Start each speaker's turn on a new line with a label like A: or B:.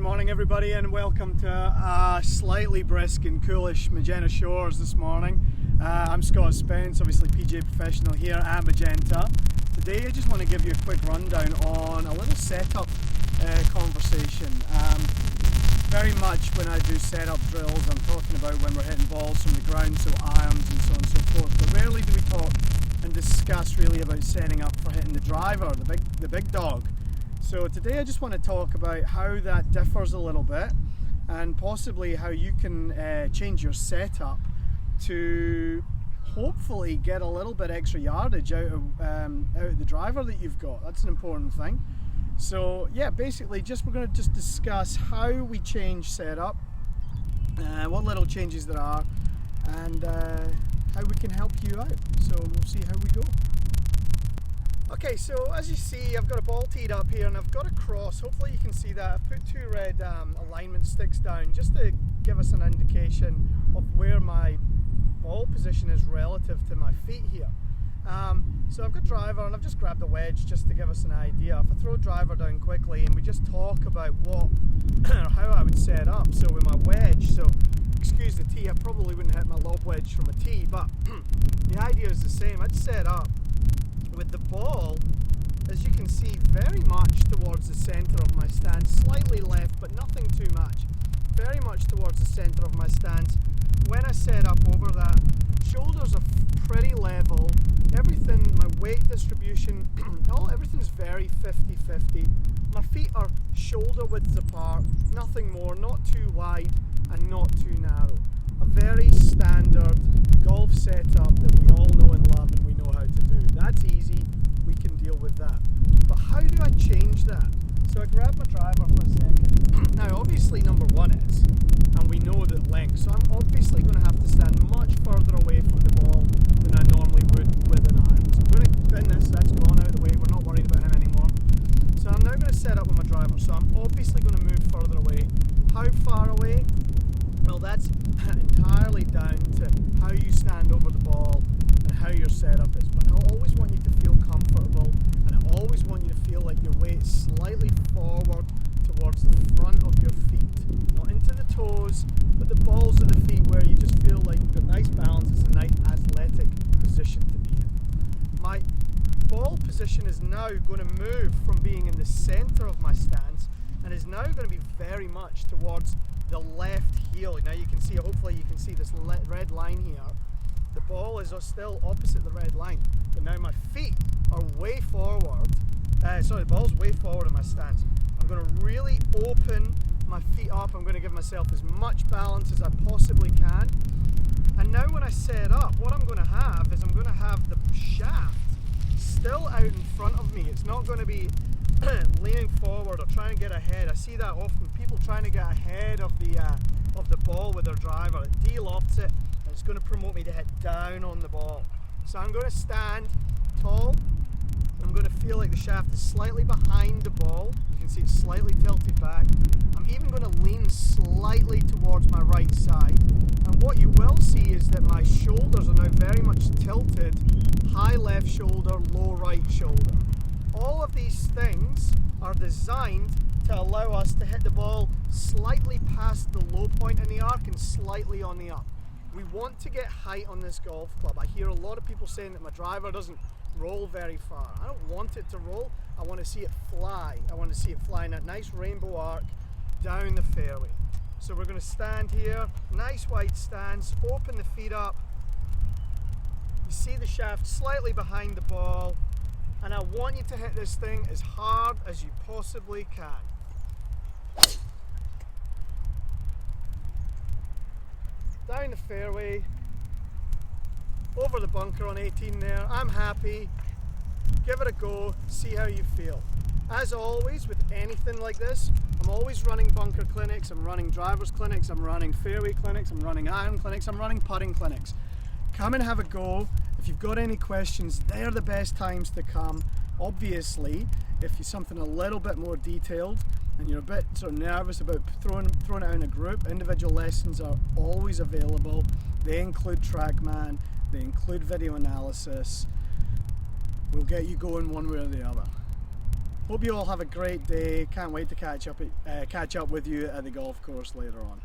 A: morning everybody, and welcome to slightly brisk and coolish Magenta Shores this morning. I'm Scott Spence, obviously PGA professional here at Magenta. Today I just want to give you a quick rundown on a little setup conversation. Very much when I do setup drills, I'm talking about when we're hitting balls from the ground, so irons and so on and so forth, but rarely do we talk and discuss really about setting up for hitting the driver, the big dog. So today I just want to talk about how that differs a little bit, and possibly how you can change your setup to hopefully get a little bit extra yardage out of the driver that you've got. That's an important thing. So yeah, basically we're going to just discuss how we change setup, what little changes there are, and how we can help you out. So we'll see how we go. Okay, so as you see, I've got a ball teed up here and I've got a cross. Hopefully you can see that. I've put two red alignment sticks down just to give us an indication of where my ball position is relative to my feet here. So I've got driver and I've just grabbed the wedge just to give us an idea. If I throw driver down quickly and we just talk about what or how I would set up. So with my wedge, so excuse the tee, I probably wouldn't hit my lob wedge from a tee, but the idea is the same. I'd set up with the ball, as you can see, very much towards the centre of my stance, slightly left but nothing too much, very much towards the centre of my stance. When I set up over that, shoulders are pretty level, everything, my weight distribution, everything's very 50-50. My feet are shoulder widths apart, nothing more, not too wide and not too narrow. A very standard golf setup that we all know and love and we know how to do. That's easy, we can deal with that. But how do I change that? So I grab my driver for a second. Now obviously number one is, and we know that length, so I'm obviously going to have to stand much further away from the ball than I normally would with an iron. So I'm going to spin this, that's gone out of the way, we're not worried about him anymore. So I'm now going to set up with my driver, so I'm obviously going to move further away. How far away? Well, that's entirely down to how you stand over the ball and how your setup is. But I always want you to feel comfortable, and I always want you to feel like your weight is slightly forward towards the front of your feet. Not into the toes, but the balls of the feet where you just feel like you've got nice balance. It's a nice athletic position to be in. My ball position is now going to move from being in the centre of my stance and is now going to be very much towards the left heel. Now you can see, hopefully you can see this red line here. The ball is still opposite the red line, but now my feet are way forward. The ball's way forward in my stance. I'm going to really open my feet up. I'm going to give myself as much balance as I possibly can. And now when I set up, what I'm going to have is I'm going to have the shaft still out in front of me. It's not going to be leaning forward or trying to get ahead. I see that often, people trying to get ahead of the ball with their driver. It de-lofts it, and it's going to promote me to hit down on the ball. So I'm going to stand tall. I'm going to feel like the shaft is slightly behind the ball. You can see it's slightly tilted back. I'm even going to lean slightly towards my right side. And what you will see is that my shoulders are now very much tilted. High left shoulder, low right shoulder. All of these things are designed to allow us to hit the ball slightly past the low point in the arc and slightly on the up. We want to get height on this golf club. I hear a lot of people saying that my driver doesn't roll very far. I don't want it to roll, I want to see it fly. I want to see it fly in that nice rainbow arc down the fairway. So we're going to stand here, nice wide stance, open the feet up. You see the shaft slightly behind the ball. And I want you to hit this thing as hard as you possibly can. Down the fairway, over the bunker on 18 there. I'm happy. Give it a go, see how you feel. As always, with anything like this, I'm always running bunker clinics, I'm running drivers clinics, I'm running fairway clinics, I'm running iron clinics, I'm running putting clinics. Come and have a go. If you've got any questions, they're the best times to come. Obviously, if you're something a little bit more detailed and you're a bit sort of nervous about throwing it out in a group, individual lessons are always available. They include TrackMan, they include video analysis. We'll get you going one way or the other. Hope you all have a great day. Can't wait to catch up with you at the golf course later on.